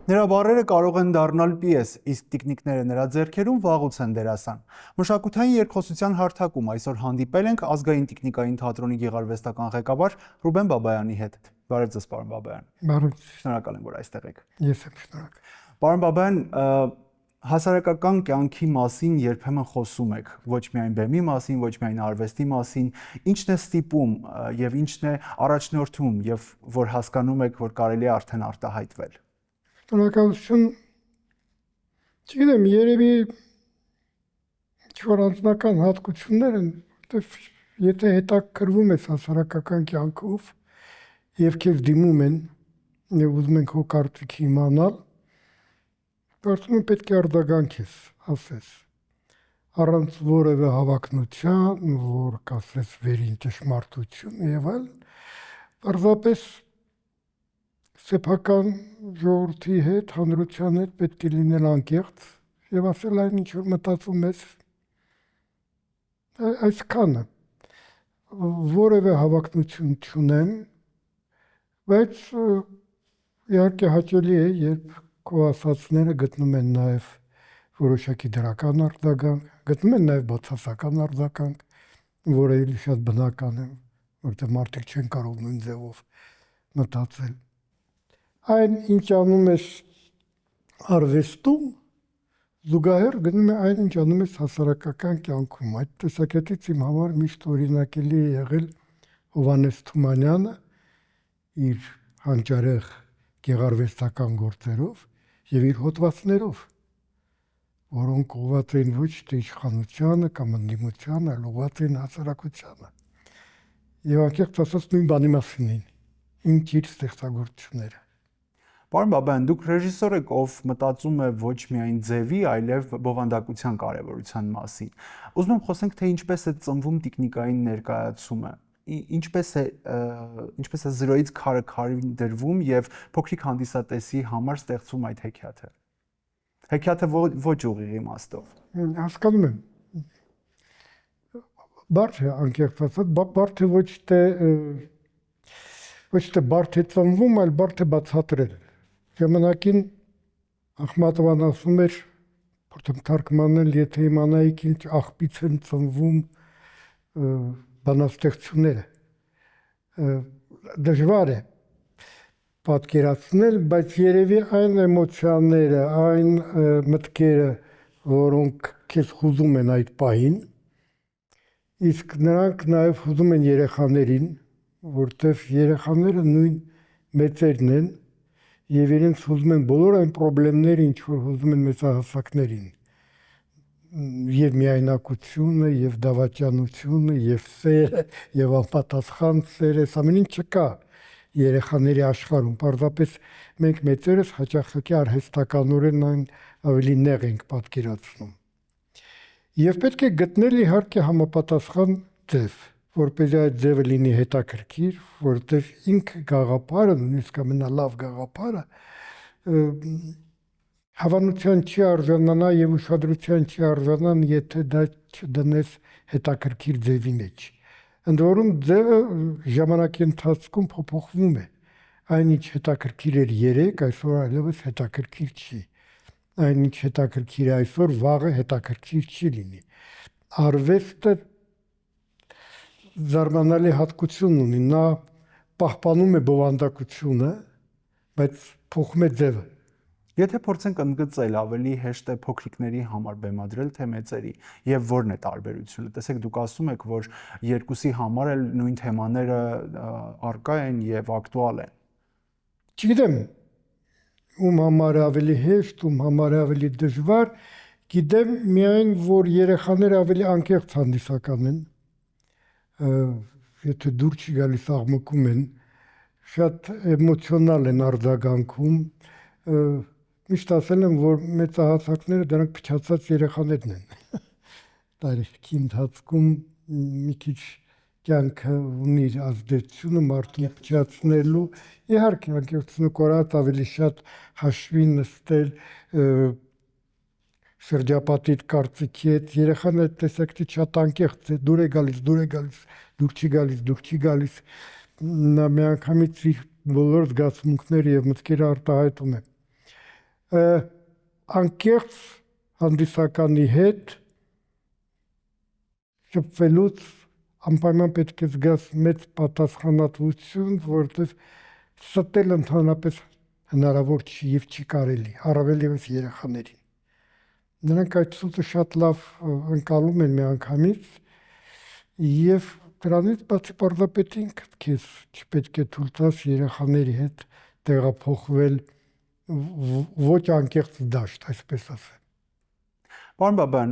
Նրա բառերը կարող են դառնալ պիես, իսկ տիկնիկները նրա ձեռքերում վաղուց են դերասան։ Մշակութային երկխոսության հարթակում այսօր հանդիպել ենք ազգային տիկնիկային թատրոնի գեղարվեստական ղեկավար Ռուբեն Բաբայանի հետ։ Բարև ձեզ, պարոն Բաբայան։ Բարև։ Շնորհակալ եմ, որ այստեղ եք։ Ես եմ շնորհակալ։ Պարոն Բաբայան, հասարակական կյանքի մասին երբեմն խոսում եք, ոչ միայն բեմի մասին, ոչ միայն արվեստի մասին, ինչն է ստիպում եւ ինչն է առաջնորդում եւ որ հասկանում եք, որ կարելի է արդեն արտահայտվել։ Շնորհակալություն։ Չգիտեմ, երևի ինչ-որ անձնական հատկություններ են, որտեղ եթե հետաքրվում ես հասարակական կյանքով եւ քեզ դիմում են եւ ուզում են քո կարծիքի իմանալ, կարծում եմ պետք է արձագանքես, ասես, առանց որևէ հավակնության, որ կասես վերին ճշմարտություն եւ այլն, պարզապես սեփական ժողովրդի հետ, հանրության հետ պետք է լինել անկեղծ եւ ասել այն ինչ որ մտածում ես, այսքանը որևէ հավակնություն չունեմ, բայց իհարկե հաճելի է, երբ քո ասածները գտնում են նաեւ որոշակի դրական արձագանք, գտնում են նաեւ բացասական արձագանք, որը էլի շատ բնական է, որտեղ մարդիկ չեն կարող նույն ձևով մտածել։ Այն ինչ անում ես արվեստում, զուգահեռ գնում է այն ինչ անում ես հասարակական կյանքում։ Այդ տեսակետից իմ համար միշտ օրինակելի է եղել Հովհաննես Թումանյանը իր հանճարեղ գեղարվեստական գործերով եւ իր հոդվածներով, որոնք ուղղված էին ոչ թե իշխանությանը կամ ընդդիմությանը, այլ ուղղված էին հասարակությանը։ Եվ անկեղծ ասած նույն բանի մասին էին ինչ իր ստեղծագործությունները։ Պարոն Բաբայան, դուք ռեժիսոր եք, ով մտածում է ոչ միայն ձևի, այլև բովանդակության կարևորության մասին։ Ուզում եմ խոսենք, թե ինչպես է ծնվում տիկնիկային ներկայացումը, ինչպես է զրոյից քարը քարին դրվում եւ փոքրիկ հանդիսատեսի համար ստեղծվում այդ հեքիաթը։ Հեքիաթը ոչ ուղիղ իմաստով։ Հասկանում եմ։ Բարդ է անկեղծ ասած, բարդ է ոչ թե բարդ է ծնվում, այլ բարդ է բացատրել։ Ժամանակին Ախմատովան ասում էր, որտեղ թարգմանել, եթե իմանայիք ինչ աղբից են ծնվում բանաստեղծությունները, դժվար է պատկերացնել, բայց երևի այն էմոցիաները, այն մտքերը, որոնք քեզ հուզում են այդ պահին, իսկ նրանք նաև հուզում են երեխաներին, որտեղ երեխաները նույն մեծերն են եւ իրենց հուզում են բոլոր այն խնդիրները, ինչ որ հուզում են մեծահասակներին։ Եվ միայնակությունը, եւ դավաճանությունը, եւ սերը, եւ անպատասխան սերը, ամեն ինչ չկա երեխաների աշխարհում։ Պարզապես մենք մեծերս հաճախակի արհեստականորեն այն ավելի նեղ ենք պատկերացնում։ Եվ պետք է գտնել իհարկե համապատասխան ձև, որպեսզի այդ ձևը լինի հետաքրքիր, որտեղ ինքը գաղափարը, նույնիսկ ամենալավ գաղափարը, հավանության չի արժանանա եւ ուշադրության չի արժանա, եթե դա չդնես հետաքրքիր ձևի մեջ։ Ընդ որում ձևը ժամանակի ընթացքում փոփոխվում է։ Այնինչ հետաքրքիր էր երեք, այսօր այլևս հետաքրքիր չի։ Այնինչ հետաքրքիր է այսօր, վաղը հետաքրքիր չի լինի։ Արվեստը զարմանալի հատկություն ունի, նա պահպանում է բովանդակությունը, բայց փոխում է ձևը։ Եթե փորձենք ընդգծել, ավելի հեշտ է փոքրիկների համար բեմադրել, թե մեծերի, եւ որն է տարբերությունը։ Տեսեք, դուք ասում եք, որ երկուսի համար էլ նույն թեմաները առկա են եւ ակտուալ են։ Չգիտեմ, ում համար է ավելի հեշտ, ում համար է ավելի դժվար, գիտեմ միայն, որ երեխաները ավելի անկեղծ հանդիսական են, եթե դուր չի գալիս աղմկում են, շատ էմոցիոնալ են արձագանքում, միշտ ասել եմ, որ մեծահասակները դրանք փչացած երեխաներն են։ Տարիքի ընթացքում մի քիչ կյանքը ունի ազդեցությունը մարդու փչացնելու, իհարկե անկեղծությունը կորած ավելի շատ հաշվի նստել շրջապատիդ կարծիքի հետ, երեխան այդ տեսակետից շատ անկեղծ է, դուր է գալիս, դուր չի գալիս, նա միանգամից իր բոլոր զգացմունքները եւ մտքերը արտահայտում է։ անկեղծ հանդիսականի հետ շփվելուց անպայման պետք է զգաս մեծ պատասխանատվություն, որովհետև ստել ընդհանրապես հնարավոր չի եւ չի կարելի, առավել եւս երեխաներին։ Նրանք այդ սուտը շատ լավ ընկալում են միանգամից եւ դրանից բացի պարզապես ինքդ քեզ չպետք է թույլ տաս երեխաների հետ տեղափոխվել ոչ անկեղծ դաշտ, այսպես ասեմ։ Պարոն Բաբայան,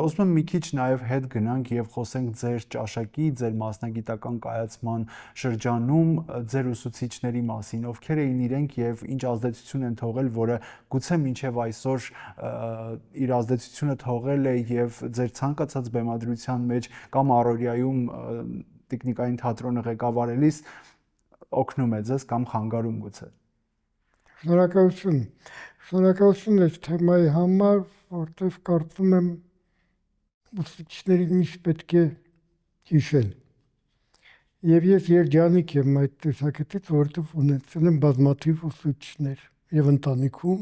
ուզում եմ մի քիչ նաև հետ գնանք եւ խոսենք ձեր ճաշակի, ձեր մասնագիտական կայացման շրջանում ձեր ուսուցիչների մասին, ովքեր էին իրենք եւ ինչ ազդեցություն են թողել, որը գուցե մինչեւ այսօր իր ազդեցությունը թողել է եւ ձեր ցանկացած բեմադրության մեջ կամ առօրյայում տեխնիկային թատրոնը ղեկավարելիս օգնում է ձեզ կամ խանգարում գուցե։ Շնորհակալություն։ Շնորհակալություն այս թեմայի համար, որտեղ կարծում եմ ուսուցիչներին միշտ պետք է հիշել։ Եվ ես երջանիկ եմ այդ տեսակետից, որտեղ ունեցել եմ բազմաթիվ ուսուցիչներ եւ ընտանիքում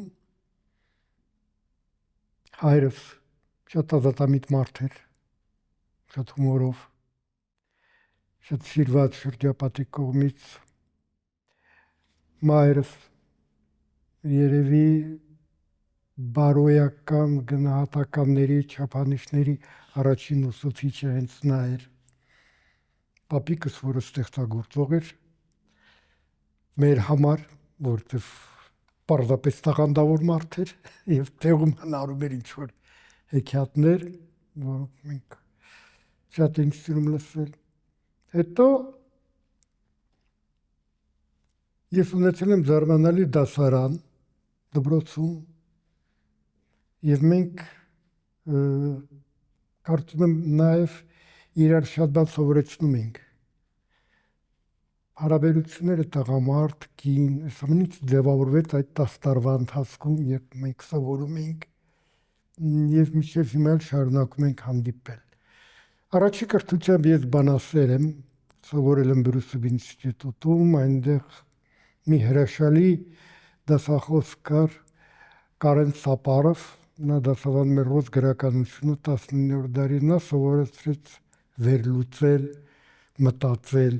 հայրս շատ ազատամիտ մարդ էր, շատ հումորով, շատ սիրված շրջապատի կողմից, մայրս երևի բարոյական գնահատականների, չափանիշների առաջին ուսուցիչը հենց նա էր։ Պապիկս, որը ստեղծագործող էր, մեր համար, որտեվ պարզապես տաղանդավոր մարդ էր եւ տեղում հնարում էր ինչ-որ հեքիաթներ, որոնք մենք շատ ենք սիրում լսել։ Հետո ես ունեցել եմ զարմանալի դասարան դպրոցում եւ մենք կարծում եմ նաեւ իրար շատ բան սովորեցնում ենք։ Հարաբերությունները տղամարդ, կին, այս ամենից ձևավորվեց այդ 10 տարվա ընթացքում, երբ մենք սովորում ենք եւ միշտ հիմա շարունակում ենք հանդիպել։ Առաջի կրթությամբ ես բանասեր եմ, սովորել եմ Բրուսով ինստիտուտում, այնտեղ մի հրաշալի դասախոս կար Կարեն Սապարով, նա դասավանդում էր ռուս գրականությունը 19-րդ դարի, նա սովորեցրեց վերլուծել, մտածել,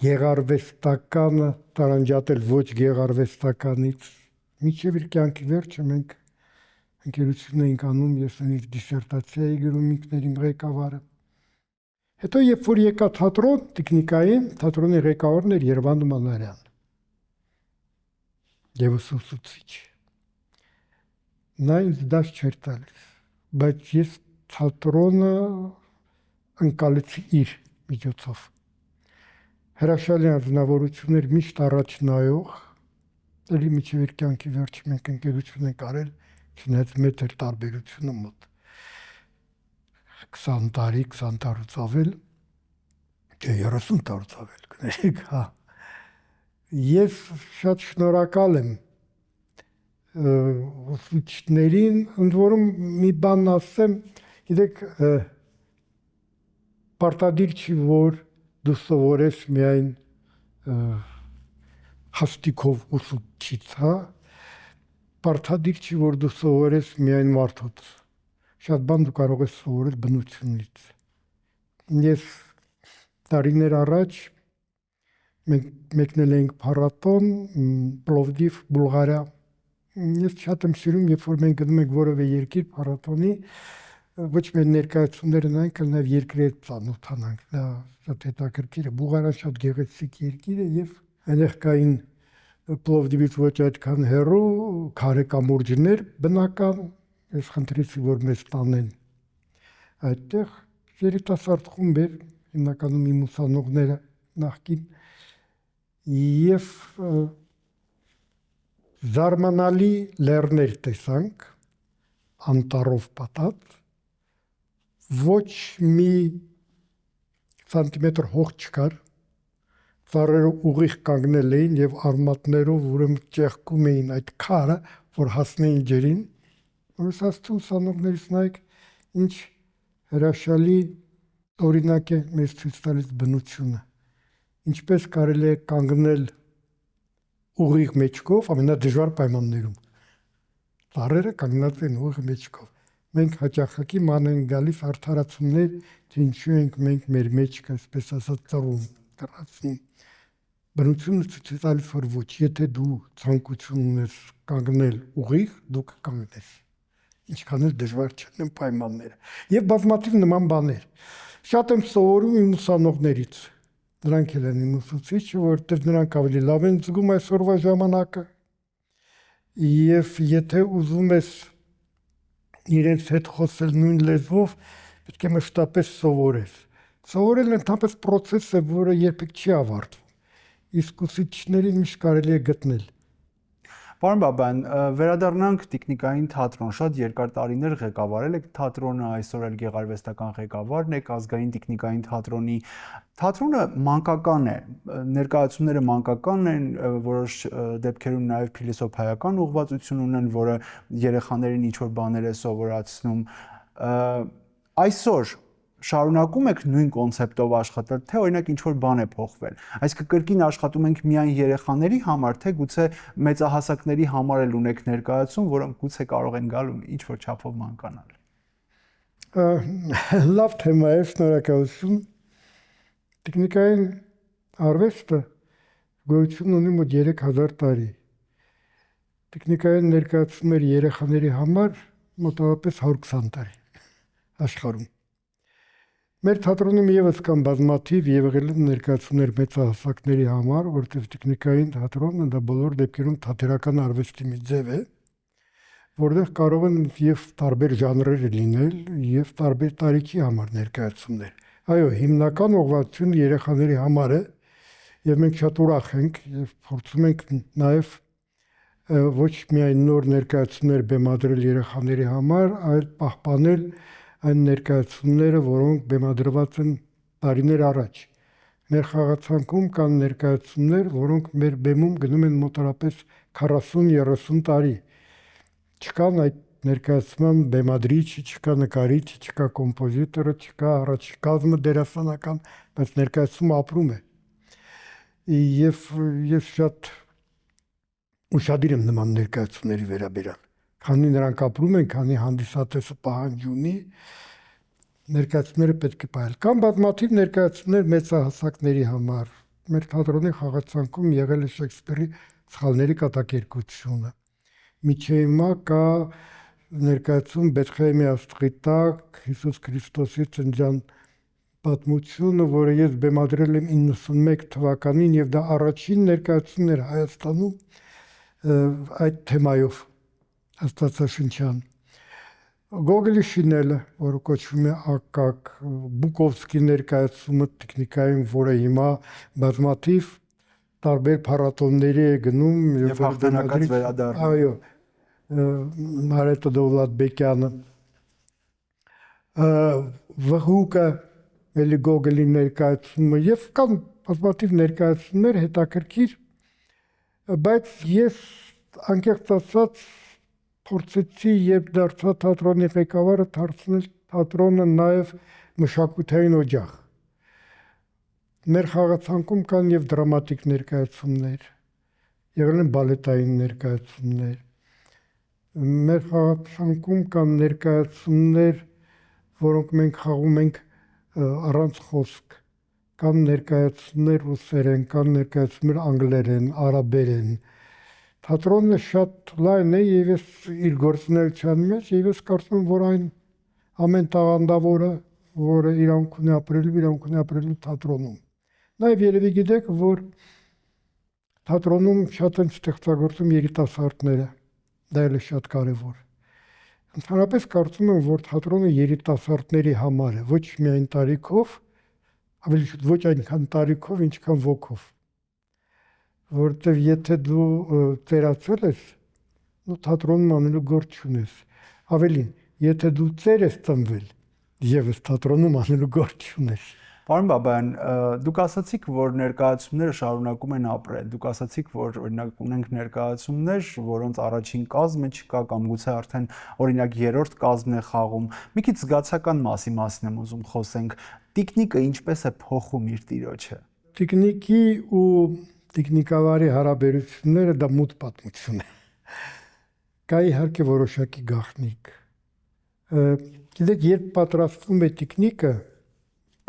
գեղարվեստականը տարանջատել ոչ գեղարվեստականից, մինչև իր կյանքի վերջը մենք ընկերություն էինք անում, ես ինձ դիսերտացիա էի գրում ինքներին ղեկավարը։ Հետո երբ որ եկա թատրոն, տեխնիկային, թատրոնի ղեկավարն էր Երվանդ Մանարյան։ Եվս ուսուցիչ։ Նա ինձ դաս չէր տալիս, բայց ես թատրոնը ընկալեցի իր միջոցով։ Հրաշալի անձնավորություններ միշտ առաջ նայող, էլի մինչև իր կյանքի վերջը մենք ընկերություն ենք արել, չնայած մեծ էր տարբերությունը մոտ 20 տարի, 20 տարուց ավել, թե 30 տարուց ավել, կներեք, հա։ Ես շատ շնորհակալ եմ ուսուցիչներին, ընդ որում մի բան ասեմ, գիտեք, պարտադիր չի, որ դու սովորես միայն հաստիքով ուսուցիչ, հա, պարտադիր չի, որ դու սովորես միայն մարդոց, շատ բան դու կարող ես սովորել բնությունից։ Ես տարիներ առաջ մեկնել էինք փառատոն Պլովդիվ, Բուլղարիա։ Ես շատ եմ սիրում, երբ որ մենք գնում ենք որևէ երկիր փառատոնի, ոչ միայն ներկայացումները նայենք, այլ նաև երկրի հետ ծանոթանանք։ Դա շատ հետաքրքիր է։ Բուլղարիան շատ գեղեցիկ երկիր է եւ այնեղ կային Պլովդիվից ոչ այդքան հեռու քարե կամուրջներ բնական, ես խնդրեցի, որ մեզ տանեն այդտեղ երիտասարդ խումբ էր, հիմնականում իմ ուսանողները նախկին եւ զարմանալի լեռներ տեսանք անտառով պատած, ոչ մի սանտիմետր հող չկար, ծառերը ուղիղ կանգնել էին եւ արմատներով ուրեմն ճեղքում էին այդ քարը, որ հասնեին ջրին, որս աստու ուսանողներից նայեք ինչ հրաշալի օրինակ է մեզ ցույց տալիս բնությունը, ինչպես կարելի է կանգնել ուղիղ մեջքով ամենադժվար պայմաններում։ ծառերը կանգնած են ուղիղ մեջքով։ Մենք հաճախակի ման են գալիս արդարացումներ, թե ինչու ենք մենք մեր մեջքը, այսպես ասած, ծռում, կռացնում։ Բնությունը ցույց է տալիս, որ ոչ, եթե դու ցանկություն ունես կանգնել ուղիղ, դու կկանգնես։ Ինչքան էլ դժվար չեն պայմանները։ Եվ բազմաթիվ նման բաներ։ Շատ եմ սովորում իմ ուսանողներից։ Նրանք էլ են իմ ուսուցիչը, որովհետև նրանք ավելի լավ են զգում այսօրվա ժամանակը։ Եվ եթե ուզում ես իրենց հետ խոսել նույն լեզվով, պետք է մշտապես սովորես։ Սովորելը ընդհանրապես process է, որը երբեք չի ավարտվում։ Իսկ ուսուցիչներին միշտ կարելի է գտնել։ Պարոն Բաբայան, վերադառնանք տեխնիկային թատրոն, շատ երկար տարիներ ղեկավարել եք թատրոնը, այսօր էլ գեղարվեստական ղեկավարն եք ազգային տեխնիկային թատրոնի։ Թատրոնը մանկական է, ներկայացումները մանկական են, որոշ դեպքերում նաև փիլիսոփայական ուղղվածություն ունեն, որը երեխաներին ինչ-որ բաներ է սովորացնում։ Այսօր շարունակում եք նույն կոնցեպտով աշխատել, թե օրինակ ինչ-որ բան է փոխվել։ Այսինքն կրկին աշխատում ենք միայն երեխաների համար, թե գուցե մեծահասակների համար էլ ունեք ներկայացում, որոնք գուցե կարող են գալ ինչ-որ չափով մանկանալ։ Լավ թեմա է, շնորհակալություն։ Տեխնիկային արվեստը գոյություն ունի մոտ 3000 տարի։ Տեխնիկային ներկայացումներ երեխաների համար մոտավորապես 120 տարի աշխարհում։ Մեր թատրոնում եւս կան բազմաթիվ եղել են ներկայացումներ մեծահասակների համար, որտեղ տեխնիկային թատրոնը դա բոլոր դեպքերում թատերական արվեստի մի ձև է, որտեղ կարող են եւ տարբեր ժանրեր լինել եւ տարբեր տարիքի համար ներկայացումներ։ Այո, հիմնական ուղղվածությունը երեխաների համար է եւ մենք շատ ուրախ ենք եւ փորձում ենք նաեւ ոչ միայն նոր ներկայացումներ բեմադրել երեխաների համար, այլ պահպանել այն ներկայացումները, որոնք բեմադրված են տարիներ առաջ։ Մեր խաղացանկում կան ներկայացումներ, որոնք մեր բեմում գնում են մոտավորապես 40-30 տարի։ Չկան այդ ներկայացման բեմադրիչը, չկա նկարիչը, չկա կոմպոզիտորը, չկա առաջի կազմը դերասանական, բայց ներկայացումը ապրում է։ Եվ ես շատ ուշադիր եմ նման ներկայացումների վերաբերյալ։ Քանի նրանք ապրում են, քանի հանդիսատեսը պահանջ ունի, ներկայացումները պետք է պահել։ Կան բազմաթիվ ներկայացումներ մեծահասակների համար։ Մեր թատրոնի խաղացանկում եղել է Շեքսպիրի Սխալների կատակերգությունը։ Միջև հիմա կա ներկայացում Բեթխեհեմի աստղի տակ Հիսուս Քրիստոսի ծննդյան պատմությունը, որը ես բեմադրել եմ 91 թվականին եւ դա առաջին ներկայացումն էր Հայաստանում այդ թեմայով աստվածաշնչյան։ Գոգոլի շինելը, որը կոչվում է Ակակ, Բուկովսկի ներկայացումը տեխնիկային, որը հիմա բազմաթիվ տարբեր փառատոների է գնում եւ հաղթանակած վերադառնում։ Այո, Մարետո Դովլատբեկյանը, Վհուկը, էլի Գոգոլի ներկայացումը եւ կան բազմաթիվ ներկայացումներ հետաքրքիր, բայց ես անկեղծ ասած փորձեցի, երբ դարձա թատրոնի ղեկավարը, դարձնել թատրոնը նաև մշակութային օջախ։ Մեր խաղացանկում կան եւ դրամատիկ ներկայացումներ, եղել են բալետային ներկայացումներ։ Մեր խաղացանկում կան ներկայացումներ, որոնք մենք խաղում ենք առանց խոսք։ Կան ներկայացումներ ռուսերեն, կան ներկայացումներ անգլերեն, արաբերեն։ Թատրոնը շատ լայն է եւ ես իր գործունեության մեջ եւ ես կարծում եմ, որ այն ամեն տաղանդավորը, որը իրանք ունի ապրելու թատրոնում։ Նաեւ երևի գիտեք, որ թատրոնում շատ են ստեղծագործում երիտասարդները, դա էլ է շատ կարեւոր։ Ընդհանրապես կարծում եմ, որ թատրոնը երիտասարդների համար է, ոչ միայն տարիքով, ավելի շուտ ոչ այնքան տարիքով, ինչքան ոգով։ Որտեւ եթե դու ծերացել ես, ու թատրոնում անելու գործ չունես։ Ավելին, եթե դու ծեր ես ծնվել, եւս թատրոնում անելու գործ չունես։ Պարոն Բաբայան, դուք ասացիք, որ ներկայացումները շարունակում են ապրել։ Դուք ասացիք, որ օրինակ ունենք ներկայացումներ, որոնց առաջին կազմը չկա կամ գուցե արդեն օրինակ երրորդ կազմն է խաղում։ Մի քիչ զգացական մասին եմ ուզում խոսենք։ Տիկնիկը ինչպես է փոխում իր տիրոջը։ Տիկնիկի ու տեխնիկավարի հարաբերությունները դա մութ պատմություն է։ կա իհարկե որոշակի գաղտնիք։ Գիտեք, երբ պատրաստվում է տեխնիկը,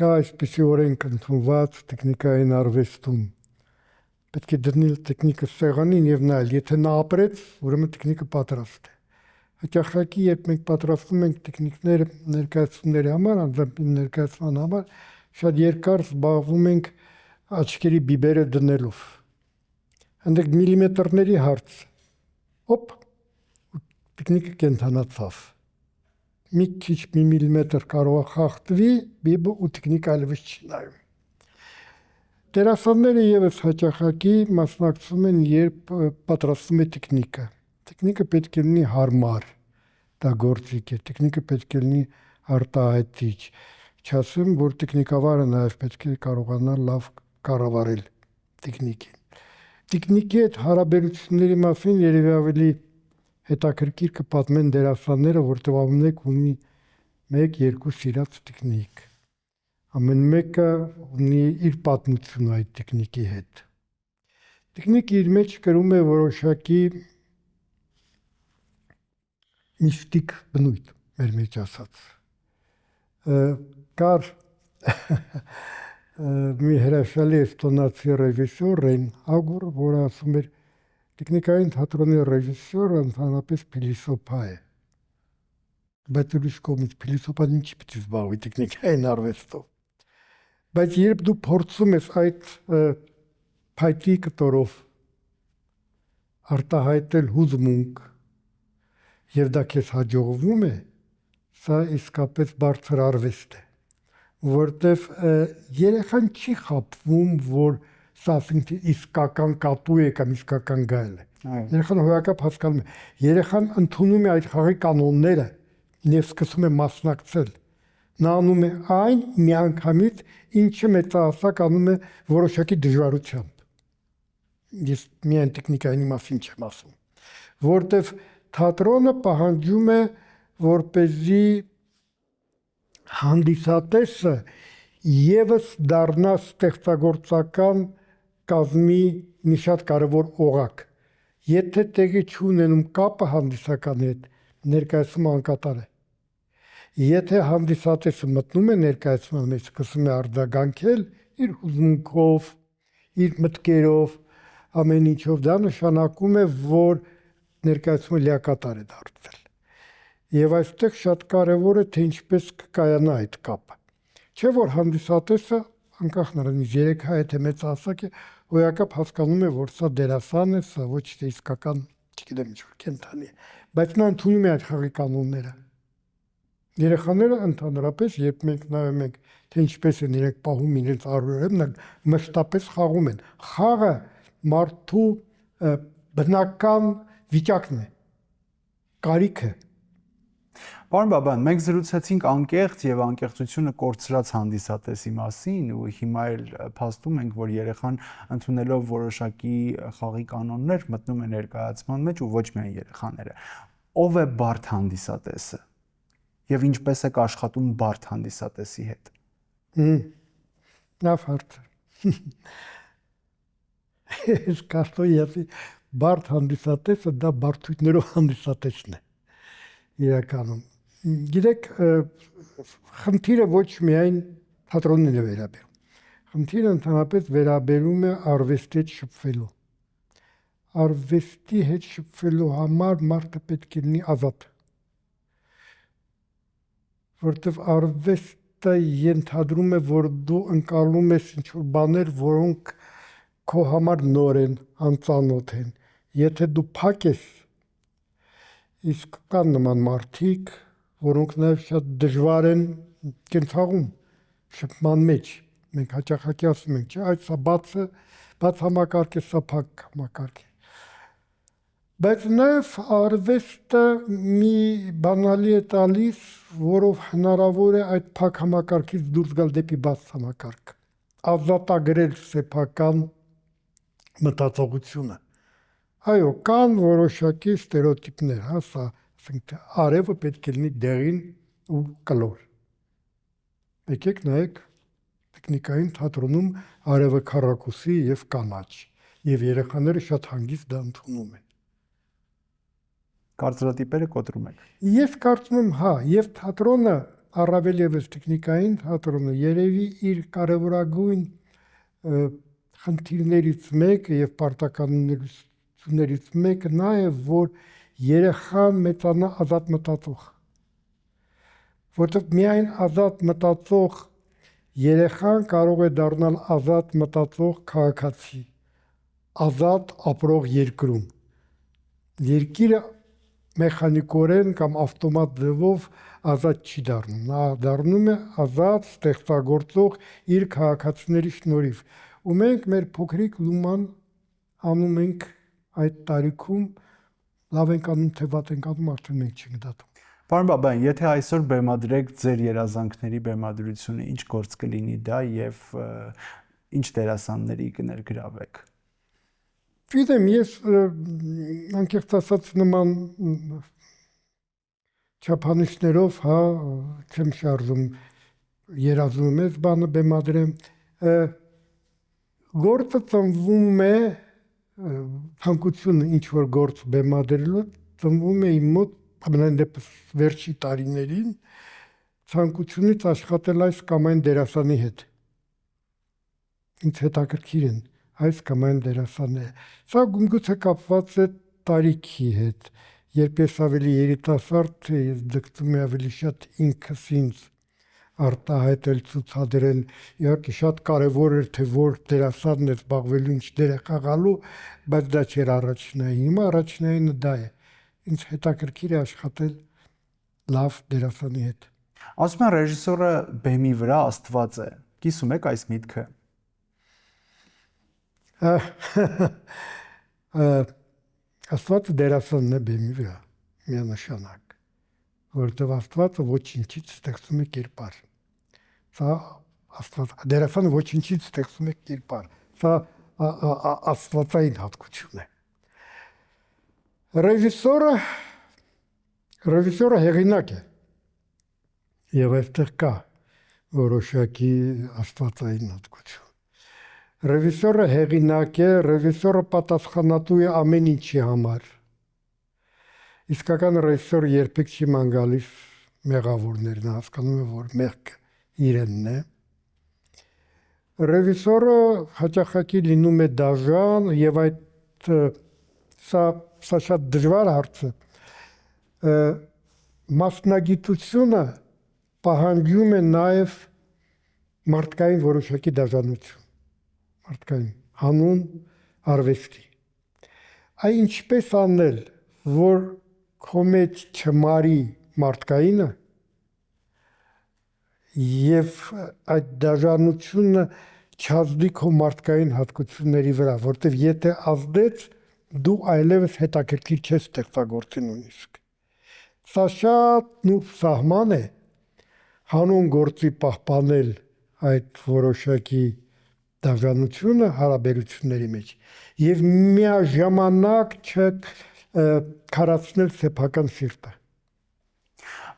կա այսպիսի օրենք ընդունված տեխնիկային արվեստում։ Պետք է դնել տեխնիկը սեղանին եւ նայել, եթե նա ապրեց, ուրեմն տեխնիկը պատրաստ է։ Հաճախակի, երբ մենք պատրաստում ենք տեխնիկները ներկայացումների համար, անձամբ ներկայացման համար, շատ երկար զբաղվում ենք աչքերի բիբերը դնելով։ Հանդեպ միլիմետրների հարց։ Հոպ, տեխնիկը կենթանացավ։ Մի քիչ մի միլիմետր կարող է խախտվի, բիբը ու տեխնիկը այլևս չի նայում։ Դերասանները եւս հաճախակի մասնակցում են, երբ պատրաստվում է տեխնիկը։ Տեխնիկը պետք է լինի հարմար, դա գործիք է, տեխնիկը պետք է լինի արտահայտիչ։ Չասեմ, որ տեխնիկավարը նաեւ պետք է կարողանա լավ կառավարել տեխնիկին։ Տեխնիկի հետ հարաբերությունների մասին երևի ավելի հետաքրքիր կպատմեն դերասանները, որտեղ ամեն մեկ ունի 1-2 սիրած տեխնիկ։ Ամեն մեկը ունի իր պատմությունը այդ տեխնիկի հետ։ Տեխնիկը իր մեջ կրում է որոշակի միստիկ բնույթ, մեր մեջ ասած։ Կար մի հրաշալի էստոնացի ռեժիսոր Ռեն Ագուր, որը ասում էր տեխնիկային թատրոնի ռեժիսորը ընդհանրապես փիլիսոփա է։ Բայց ուրիշ կողմից փիլիսոփան ինչի պիտի զբաղվի տեխնիկային արվեստով։ Բայց երբ դու փորձում ես այդ փայտի կտորով արտահայտել հուզմունք եւ դա քեզ հաջողվում է, սա իսկապես բարձր արվեստ է, որտեվ երեխան չի խաբվում, որ սա իսկական կատու է կամ իսկական գայլ է։ Երեխան հոյակապ հասկանում է, երեխան ընդունում է այդ խաղի կանոնները եւ սկսում է մասնակցել։ Նա անում է այն միանգամից, ինչը մեծահասակ անում է որոշակի դժվարությամբ։ Ես միայն տեխնիկայի մասին չեմ ասում, որտեվ թատրոնը պահանջում է, որպեսզի հանդիսատեսը եւս դառնա ստեղծագործական կազմի մի շատ կարևոր օղակ։ Եթե տեղի չունենում կապը հանդիսականի հետ, ներկայացումը անկատար է։ Եթե հանդիսատեսը մտնում է ներկայացման մեջ, սկսում է արձագանքել իր հուզմունքով, իր մտքերով, ամեն ինչով, դա նշանակում է, որ ներկայացումը լիակատար է դարձել։ Եվ այստեղ շատ կարևոր է, թե ինչպես կկայանա այդ կապը։ Չէ՞ որ հանդիսատեսը, անկախ նրանից երեխա է թե մեծահասակ է, հոյակապ հասկանում է, որ սա դերասան է, սա ոչ թե իսկական, չգիտեմ ինչ որ կենդանի է, բայց նա ընդունում է այդ խաղի կանոնները։ Երեխաները ընդհանրապես, երբ մենք նայում ենք, թե ինչպես են իրենք պահում իրենց արժեքները, նա մշտապես խաղում են։ Խաղը մարդու բնական վիճակն է, կարիքը։ Պարոն Բաբան, մենք զրուցեցինք անկեղծ եւ անկեղծությունը կորցրած հանդիսատեսի մասին ու հիմա էլ փաստում ենք, որ երեխան ընդունելով որոշակի խաղի կանոններ մտնում է ներկայացման մեջ ու ոչ միայն երեխաները։ Ո՞վ է բարդ հանդիսատեսը եւ ինչպես է աշխատում բարդ հանդիսատեսի հետ։ Լավ հարց։ Ես կարծում եմ, բարդ հանդիսատեսը դա բարդություններով հանդիսատեսն է իրականում։ Գիտեք, խնդիրը ոչ միայն թատրոնին է վերաբերում։ Խնդիրը ընդհանրապես վերաբերում է արվեստի հետ շփվելու։ Արվեստի հետ շփվելու համար մարդը պետք է լինի ազատ։ Որտեվ արվեստը ենթադրում է, որ դու ընկալում ես ինչ-որ բաներ, որոնք քո համար նոր են, անծանոթ են։ Եթե դու փակ ես, իսկ կան նման մարդիկ, որոնք նաև շատ դժվար են կենցաղում, շփման մեջ։ Մենք հաճախակի ասում ենք, չէ, այդ սա բաց համակարգ է, սա փակ համակարգ է։ Բայց նաև արվեստը մի բանալի է տալիս, որով հնարավոր է այդ փակ համակարգից դուրս գալ դեպի բաց համակարգ, ազատագրել սեփական մտածողությունը։ Այո, կան որոշակի ստերեոտիպներ, հա, սա, ասենք թե արևը պետք է լինի դեղին ու կլոր։ Եկեք նայեք տեխնիկային թատրոնում արևը քառակուսի եւ կանաչ, եւ երեխաները շատ հանգիստ դա ընդունում են։ Կարծրատիպերը կոտրում եք։ Ես կարծում եմ, հա, եւ թատրոնը առավել եւս տեխնիկային թատրոնը երևի իր կարևորագույն խնդիրներից մեկը եւ պարտականություններից մեկը նա է, որ երեխան մեծանա ազատ մտածող, որտեղ միայն ազատ մտածող երեխան կարող է դառնալ ազատ մտածող քաղաքացի, ազատ ապրող երկրում։ Երկիրը մեխանիկորեն կամ ավտոմատ ձևով ազատ չի դառնում, նա դառնում է ազատ ստեղծագործող իր քաղաքացիների շնորհիվ։ Ու մենք մեր փոքրիկ լուման անում ենք այդ տարիքում, լավ ենք անում, թե վատ ենք անում, արդեն մենք չենք դատում։ Պարոն Բաբայան, եթե այսօր բեմադրեք ձեր երազանքների բեմադրությունը, ինչ գործ կլինի դա եւ ինչ դերասանների կներգրավեք։ Գիտեմ, ես անկեղծ ասած նման չափանիշներով, հա, չեմ շարժում երազում ես բանը բեմադրեմ, գործը ծնվում է ցանկությունը ինչ որ գործ բեմադրելու ծնվում է իմ մոտ ամենայն դեպս վերջի տարիներին ցանկությունից աշխատել այս կամ այն դերասանի հետ։ Ինձ հետաքրքիր են այս կամ այն դերասանները։ Սա գուցե կապված է տարիքի հետ։ Երբ ես ավելի երիտասարդ էի, ես ձգտում էի ավելի շատ ինքս ինձ արտահայտել, ցուցադրել։ Իհարկե շատ կարևոր էր, թե որ դերասանն է զբաղվելու, ինչ դեր է խաղալու, բայց դա չէր առաջնային։ Հիմա առաջնայինը դա է։ Ինձ հետաքրքիր է աշխատել լավ դերասանի հետ։ Ասում են ռեժիսորը բեմի վրա աստված է։ Կիսում եք այս միտքը։ Աստվածը դերասանն է բեմի վրա, միանշանակ, որովհետև Աստվածը ոչինչից ստեղծում է կերպար։ Սա դերասանը ոչինչից ստեղծում է կերպար։ Սա աստվածային հատկություն է։ Ռեժիսորը հեղինակ է։ Եվ այստեղ կա որոշակի աստվածային հատկություն։ Ռեժիսորը հեղինակ է, ռեժիսորը պատասխանատու է ամեն ինչի համար։ Իսկական ռեժիսորը երբեք չի ման գալիս մեղավորներն, հասկանում է, որ մեղքը իրենն է։ Ռեժիսորը հաճախակի լինում է դաժան եւ այդ սա շատ դժվար հարց է։ Մասնագիտությունը պահանջում է նաեւ մարդկային որոշակի դաժանություն, մարդկային հանուն արվեստի։ Այ ինչպես անել, որ քո մեջ չմարի մարդկայինը եւ այդ դաժանությունը չազդի քո մարդկային հատկությունների վրա, որտեվ եթե ազդեց, դու այլևս հետաքրքիր չես ստեղծագործի նույնիսկ։ Սա շատ նուրբ սահման է հանուն գործի պահպանել այդ որոշակի դաժանությունը հարաբերությունների մեջ եւ միաժամանակ չքարացնել սեփական սիրտը։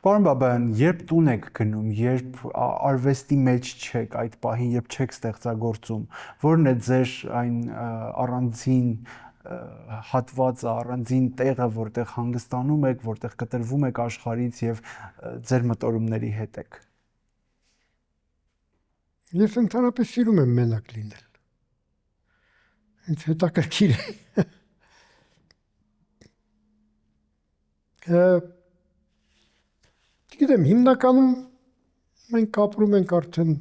Պարոն Բաբայան, երբ տուն եք գնում, երբ արվեստի մեջ չեք այդ պահին, երբ չեք ստեղծագործում, ո՞րն է ձեր այն առանձին հատվածը, առանձին տեղը, որտեղ հանգստանում եք, որտեղ կտրվում եք աշխարհից եւ ձեր մտորումների հետ եք։ Ես ընդհանրապես սիրում եմ մենակ լինել։ Ինձ հետաքրքիր է։ Գիտեմ, հիմնականում մենք ապրում ենք արդեն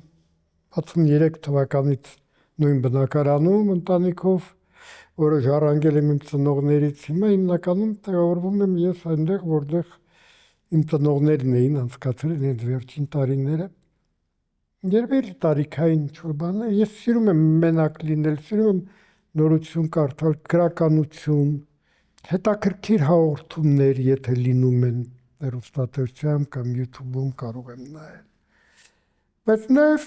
63 թվականից նույն բնակարանում ընտանիքով, որը ժառանգել եմ իմ ծնողներից, հիմա հիմնականում տեղավորվում եմ ես այնտեղ, որտեղ իմ ծնողներն էին անցկացրել այդ վերջին տարիները։ Երբեք տարիքային ինչ-որ բան է, ես սիրում եմ մենակ լինել, սիրում եմ նորություն կարդալ, գրականություն, հետաքրքիր հաղորդումներ, եթե լինում են հեռուստատեսությամբ կամ YouTube-ում կարող եմ նայել։ Բայց նաև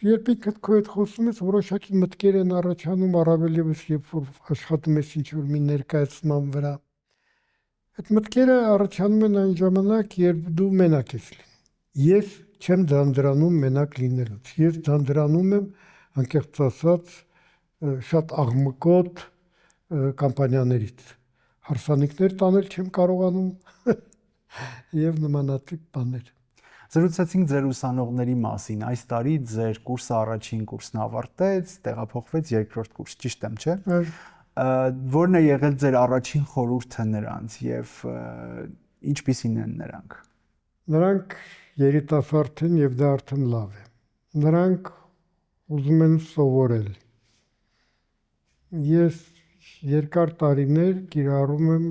երբ ինքդ քո հետ խոսում ես, որոշակի մտքեր են առաջանում, առավել եւս երբ որ աշխատում ես ինչ-որ մի ներկայացման վրա։ Այդ մտքերը առաջանում են այն ժամանակ, երբ դու մենակ ես լինում։ Ես չեմ դանդրանում մենակ լինելուց։ Ես դանդրանում եմ, անկեղծ ասած, շատ աղմկոտ կամպանիաներից։ հարսանիքներ տանել չեմ կարողանում եւ նմանատիպ բաներ։ Զրուցեցինք ձեր ուսանողների մասին։ Այս տարի ձեր կուրսը առաջին կուրսն ավարտեց, տեղափոխվեց երկրորդ կուրս, ճիշտ եմ, չէ՞։ Որն է եղել ձեր առաջին խորհուրդը նրանց եւ ինչպիսին են նրանք։ Նրանք երիտասարդ են եւ դա արդեն լավ է։ Նրանք ուզում են սովորել։ Ես երկար տարիներ կիրառում եմ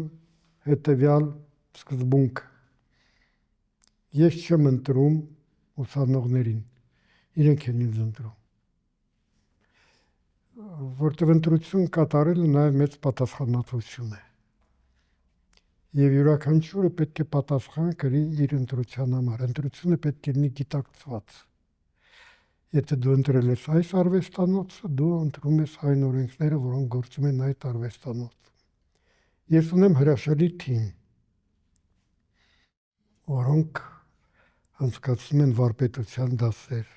հետեւյալ սկզբունքը։ Ես չեմ ընտրում ուսանողներին, իրենք են ինձ ընտրում։ Որտեղ ընտրություն կատարելը նաև մեծ պատասխանատվություն է։ Եվ յուրաքանչյուրը պետք է պատասխան կրի իր ընտրության համար։ Ընտրությունը պետք է լինի գիտակցված։ Եթե դու ընտրել ես այս արվեստանոցը, դու ընտրում ես այն օրենքները, որոնք գործում են այդ արվեստանոցում։ Ես ունեմ հրաշալի թիմ, որոնք անցկացնում են վարպետության դասեր։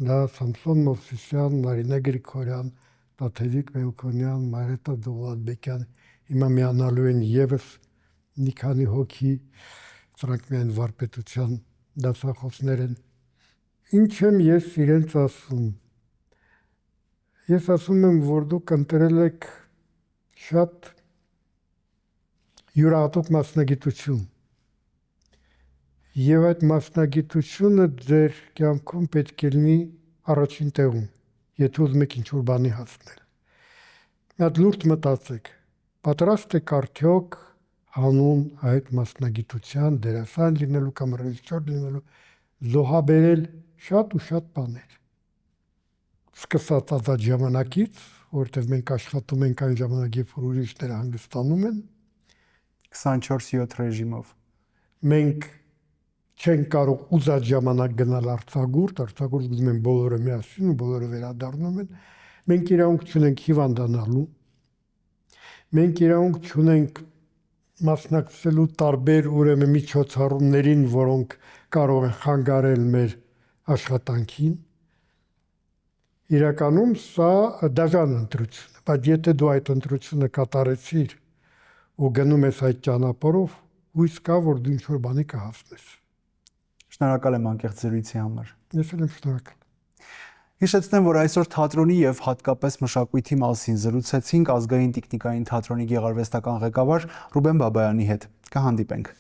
Դա Սամսոն Մովսիսյան, Մարինա Գրիգորյան, Տաթևիկ Մելքոնյան, Մարետա Դոլադբեկյան, հիմա միանալու են եւս մի քանի հոգի, սրանք միայն վարպետության դասախոսներ են։ Ինչ եմ ես իրենց ասում։ Ես ասում եմ, որ դուք ընտրել եք շատ յուրահատուկ մասնագիտություն։ Եվ այդ մասնագիտությունը ձեր կյանքում պետք է լինի առաջին տեղում, եթե ուզում եք ինչ-որ բանի հասնել։ Մի հատ լուրջ մտածեք, պատրաստ եք արդյոք հանուն այդ մասնագիտության դերասան լինելու կամ ռեժիսոր լինելու զոհաբերել շատ ու շատ բաներ։ Սկսած ազատ ժամանակից, որտեղ մենք աշխատում ենք այն ժամանակ, երբ ուրիշները հանգստանում են, 24/7 ռեժիմով։ Մենք չեն կարող ուզած ժամանակ գնալ արձակուրդ գնում են բոլորը միասին ու բոլորը վերադառնում են։ Մենք իրավունք չունենք հիվանդանալու։ Մենք իրավունք չունենք մասնակցելու տարբեր ուրեմն միջոցառումներին, որոնք կարող են խանգարել մեր աշխատանքին։ Իրականում սա դաժան ընտրություն է, բայց եթե դու այդ ընտրությունը կատարեցիր ու գնում ես այդ ճանապարհով, հույս կա, որ դու ինչ-որ բանի կհասնես։ Շնորհակալ եմ անկեղծ զրույցի համար։ Ես էլ եմ շնորհակալ։ Հիշեցնեմ, որ այսօր թատրոնի եւ հատկապես մշակույթի մասին զրուցեցինք Ազգային տիկնիկային թատրոնի գեղարվեստական ղեկավար Ռուբեն Բաբայանի հետ։ Կհանդիպենք։